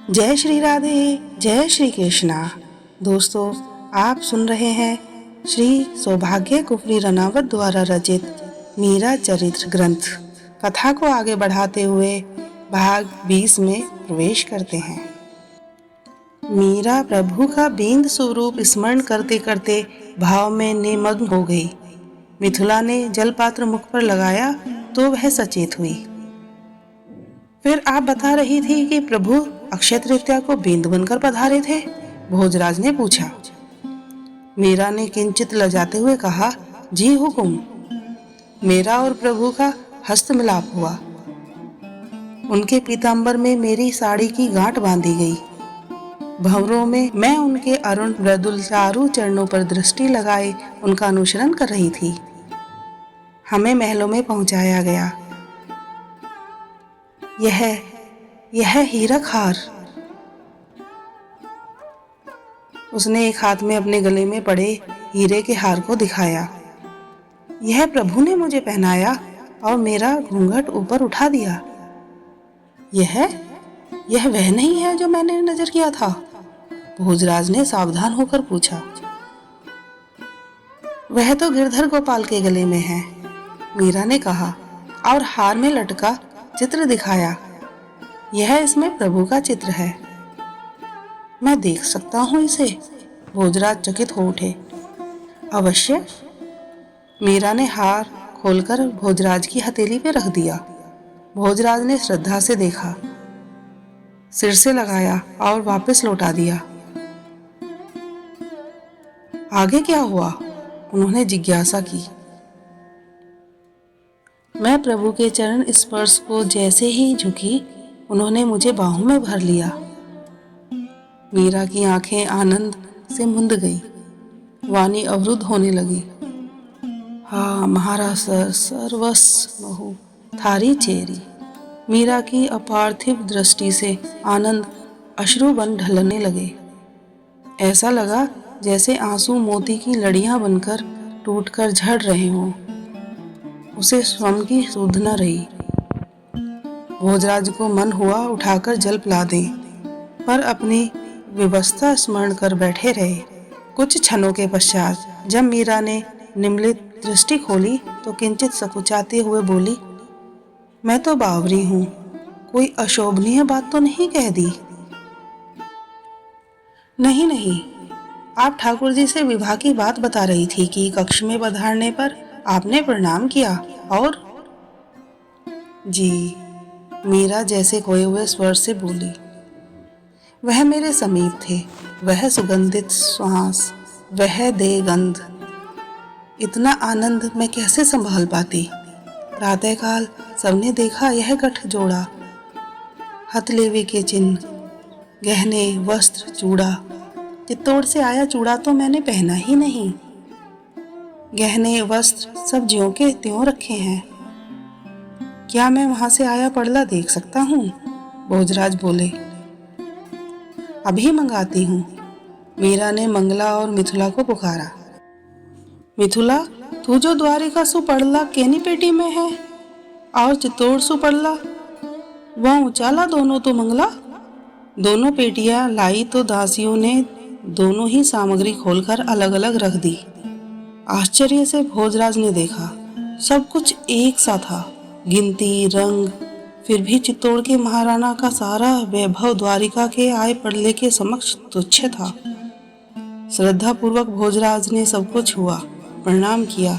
जय श्री राधे, जय श्री कृष्णा। दोस्तों, आप सुन रहे हैं श्री सौभाग्य कुफरी रनावत द्वारा रचित मीरा चरित्र ग्रंथ। कथा को आगे बढ़ाते हुए भाग 20 में प्रवेश करते हैं। मीरा प्रभु का बिंद स्वरूप स्मरण करते करते भाव में निमग्न हो गई। मिथिला ने जलपात्र मुख पर लगाया तो वह सचेत हुई। फिर आप बता रही थी कि प्रभु अक्षय तृतीया को बिंद बनकर पधारे थे, भोजराज ने पूछा। मीरा ने किंचित लजाते हुए कहा, जी हुकुम। मेरा और प्रभु का हस्त मिलाप हुआ। उनके पीतांबर में मेरी साड़ी की गांठ बांधी गई। भंवरों में मैं उनके अरुण मृदुल चारु चरणों पर दृष्टि लगाए उनका अनुसरण कर रही थी। हमें महलों में पहुंचाया गया। यह हीरक हार। उसने एक हाथ में अपने गले में पड़े हीरे के हार को दिखाया। यह प्रभु ने मुझे पहनाया और मेरा घूंघट ऊपर उठा दिया। यह वह नहीं है जो मैंने नजर किया था? भोजराज ने सावधान होकर पूछा। वह तो गिरधर गोपाल के गले में है, मीरा ने कहा, और हार में लटका चित्र दिखाया। यह इसमें प्रभु का चित्र है। मैं देख सकता हूं इसे? भोजराज चकित हो उठे। अवश्य। मीरा ने हार खोलकर भोजराज की हथेली पे रख दिया। भोजराज ने श्रद्धा से देखा, सिर से लगाया और वापस लौटा दिया। आगे क्या हुआ? उन्होंने जिज्ञासा की। मैं प्रभु के चरण स्पर्श को जैसे ही झुकी, उन्होंने मुझे बाहों में भर लिया। मीरा की आंखें आनंद से मुंद गई, वाणी अवरुद्ध होने लगी। हाँ महारा सर्वस्व महु थारी चेरी। मीरा की अपार्थिव दृष्टि से आनंद अश्रु बन ढलने लगे। ऐसा लगा जैसे आंसू मोती की लड़ियां बनकर टूटकर झड़ रहे हों। उसे स्वयं की सुध न रही। भोजराज को मन हुआ उठाकर जल पिला दें, पर अपनी विवस्था स्मरण कर बैठे रहे। कुछ क्षणों के पश्चात जब मीरा ने निम्लित दृष्टि खोली तो किंचित सकुचाते हुए बोली, मैं तो बावरी हूँ, कोई अशोभनीय बात तो नहीं कह दी? नहीं, आप ठाकुर जी से विवाह की बात बता रही थी कि कक्ष में पधारने पर आपने प्रणाम किया और? जी, मीरा जैसे खोए हुए स्वर से बोली। वह मेरे समीप थे, वह सुगंधित श्वास, वह दे गंध। इतना आनंद मैं कैसे संभाल पाती? प्रातःकाल सबने देखा यह गठ जोड़ा, हथलेवे के चिन्ह, गहने, वस्त्र, चूड़ा। चित्तौड़ से आया चूड़ा तो मैंने पहना ही नहीं। गहने वस्त्र सब ज्यों के त्यों रखे हैं। क्या मैं वहां से आया पड़ला देख सकता हूँ? भोजराज बोले। अभी मंगाती हूँ। मीरा ने मंगला और मिथिला को पुकारा। मिथिला, तू जो द्वारिका सु पड़ला केनी पेटी में है और चित्तौड़ सु पड़ला वह उचाला दोनों तो मंगला। दोनों पेटियां लाई तो दासियों ने दोनों ही सामग्री खोलकर अलग अलग रख दी। आश्चर्य से भोजराज ने देखा, सब कुछ एक सा था, गिनती, रंग। फिर भी चित्तौड़ के महाराणा का सारा वैभव द्वारिका के आए पड़ले के समक्ष तुच्छ था। श्रद्धा पूर्वक भोजराज ने सब कुछ हुआ, प्रणाम किया,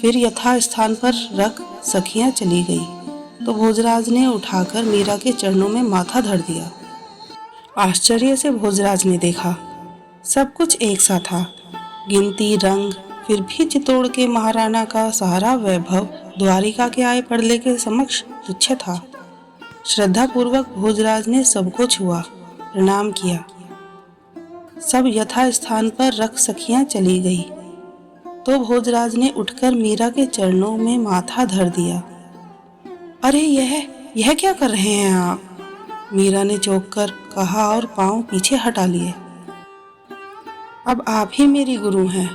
फिर यथा स्थान पर रख सखियां चली गई तो भोजराज ने उठाकर मीरा के चरणों में माथा धर दिया। आश्चर्य से भोजराज ने देखा, सब कुछ एक सा था, गिनती, रंग। फिर भी चित्तौड़ के महाराणा का सारा वैभव द्वारिका के आए पड़ले के समक्ष तुच्छ था। श्रद्धा पूर्वक भोजराज ने सब कुछ हुआ, प्रणाम किया, सब यथा स्थान पर रख सखियां चली गई तो भोजराज ने उठकर मीरा के चरणों में माथा धर दिया। अरे यह क्या कर रहे हैं आप? मीरा ने चौंक कर कहा और पांव पीछे हटा लिए। अब आप ही मेरी गुरु हैं।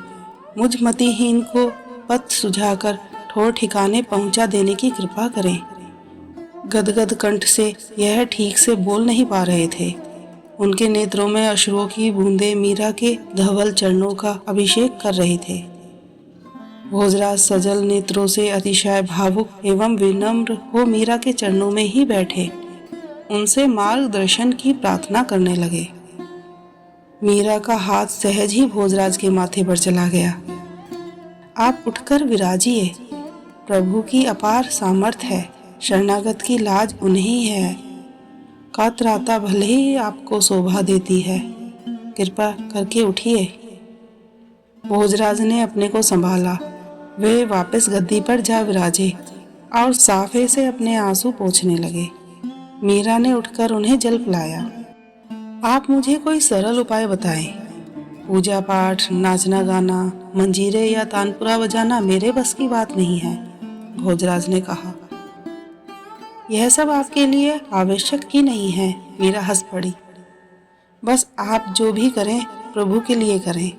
मुझ मतिहीन को पथ सुझाकर ठोर ठिकाने पहुंचा देने की कृपा करें। गदगद कंठ से यह ठीक से बोल नहीं पा रहे थे। उनके नेत्रों में अश्रुओं की बूंदें मीरा के धवल चरणों का अभिषेक कर रहे थे। भोजराज सजल नेत्रों से अतिशय भावुक एवं विनम्र हो मीरा के चरणों में ही बैठे उनसे मार्गदर्शन की प्रार्थना करने लगे। मीरा का हाथ सहज ही भोजराज के माथे पर चला गया। आप उठकर विराजिए। प्रभु की अपार सामर्थ्य है, शरणागत की लाज उन्हीं है। कातराता भले ही आपको शोभा देती है, कृपा करके उठिए। भोजराज ने अपने को संभाला। वे वापस गद्दी पर जा विराजे और साफे से अपने आंसू पोंछने लगे। मीरा ने उठकर उन्हें जल पिलाया। आप मुझे कोई सरल उपाय बताएं। पूजा पाठ, नाचना गाना, मंजीरे या तानपुरा बजाना मेरे बस की बात नहीं है, भोजराज ने कहा। यह सब आपके लिए आवश्यक ही नहीं है, मीरा हंस पड़ी। बस आप जो भी करें प्रभु के लिए करें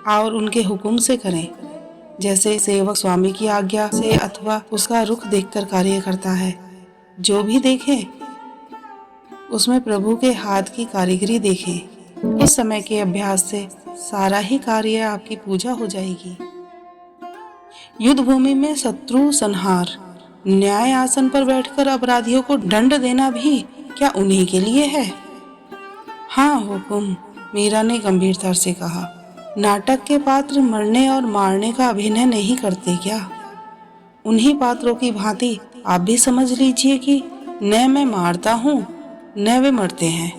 और उनके हुक्म से करें, जैसे सेवक स्वामी की आज्ञा से अथवा उसका रुख देखकर कार्य करता है। जो भी देखें उसमें प्रभु के हाथ की कारीगरी देखें। उस समय के अभ्यास से सारा ही कार्य आपकी पूजा हो जाएगी। युद्ध भूमि में शत्रु संहार, न्याय आसन पर बैठकर अपराधियों को दंड देना भी क्या उन्हीं के लिए है? हाँ हुकुम, मीरा ने गंभीरता से कहा। नाटक के पात्र मरने और मारने का अभिनय नहीं करते क्या? उन्हीं पात्रों की भांति आप भी समझ लीजिए कि न मैं मारता हूँ न वे मरते हैं,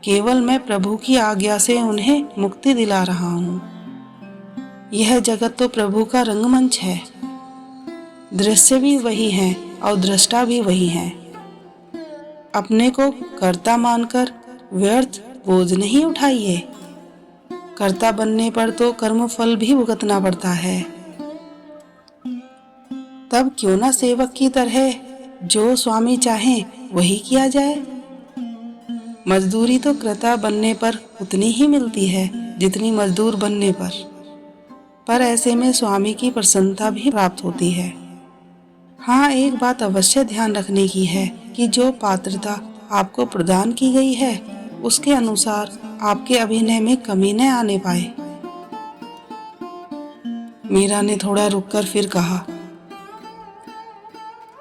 केवल मैं प्रभु की आज्ञा से उन्हें मुक्ति दिला रहा हूँ। यह जगत तो प्रभु का रंगमंच है। दृश्य भी वही है और दृष्टा भी वही है। अपने को कर्ता मानकर व्यर्थ बोझ नहीं उठाइए। कर्ता बनने पर तो कर्म फल भी भुगतना पड़ता है। तब क्यों ना सेवक की तरह जो स्वामी चाहे वही किया जाए। मजदूरी तो कर्ता बनने पर उतनी ही मिलती है जितनी मजदूर बनने पर ऐसे में स्वामी की प्रसन्नता भी प्राप्त होती है। हाँ, एक बात अवश्य ध्यान रखने की है कि जो पात्रता आपको प्रदान की गई है उसके अनुसार आपके अभिनय में कमी न आने पाए। मीरा ने थोड़ा रुककर फिर कहा,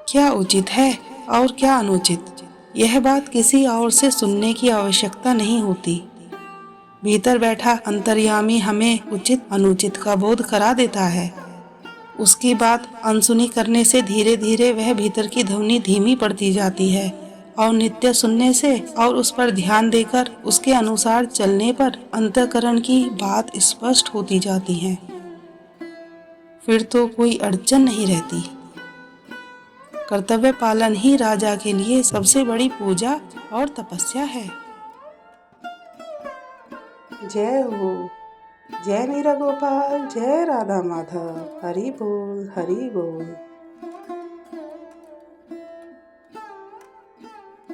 क्या उचित है और क्या अनुचित, यह बात किसी और से सुनने की आवश्यकता नहीं होती। भीतर बैठा अंतर्यामी हमें उचित अनुचित का बोध करा देता है। उसकी बात अनसुनी करने से धीरे धीरे वह भीतर की ध्वनि धीमी पड़ती जाती है और नित्य सुनने से और उस पर ध्यान देकर उसके अनुसार चलने पर अंतःकरण की बात स्पष्ट होती जाती है। फिर तो कोई अड़चन नहीं रहती। कर्तव्य पालन ही राजा के लिए सबसे बड़ी पूजा और तपस्या है। जय हो, जय मीरा गोपाल, जय राधा माधव, हरि बोल हरि बोल।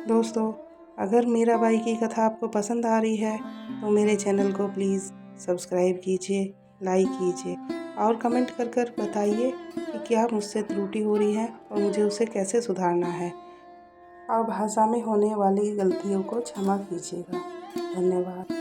दोस्तों, अगर मीराबाई की कथा आपको पसंद आ रही है तो मेरे चैनल को प्लीज़ सब्सक्राइब कीजिए, लाइक कीजिए और कमेंट कर बताइए कि क्या मुझसे त्रुटि हो रही है और मुझे उसे कैसे सुधारना है और भाषा में होने वाली गलतियों को क्षमा कीजिएगा। धन्यवाद।